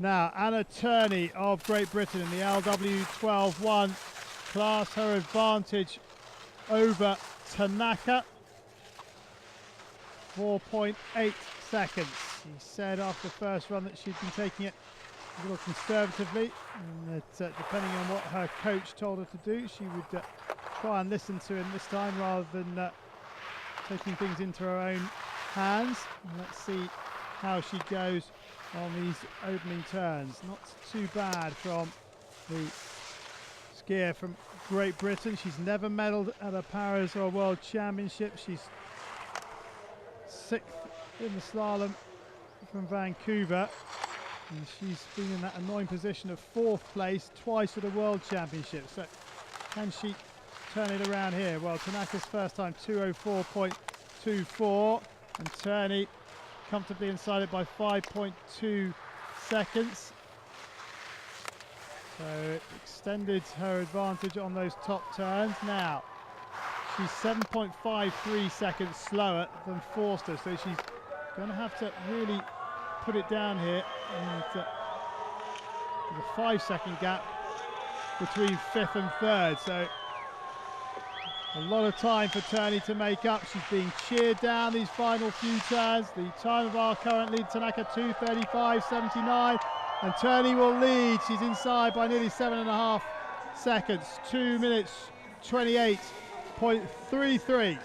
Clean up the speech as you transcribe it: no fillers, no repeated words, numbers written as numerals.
Now, Anna Turney of Great Britain in the LW12-1 class, her advantage over Tanaka, 4.8 seconds. She said after the first run that she'd been taking it a little conservatively, and that depending on what her coach told her to do, she would try and listen to him this time rather than taking things into her own hands. And let's see how she goes on these opening turns. Not too bad from the skier from Great Britain. She's never medalled at a Paris or World Championship. She's 6th in the slalom from Vancouver, and she's been in that annoying position of 4th place twice at a World Championship. So can she turn it around here? Well, Tanaka's first time 2:04.24, and Turney comfortably inside it by 5.2 seconds. So it extended her advantage on those top turns. Now she's 7.53 seconds slower than Forster, so she's going to have to really put it down here, and there's a 5-second gap between 5th and 3rd, so a lot of time for Turney to make up. She's being cheered down these final few turns. The time of our current lead, Tanaka 2:35.79, and Turney will lead. She's inside by nearly 7.5 seconds, 2 minutes 28.33.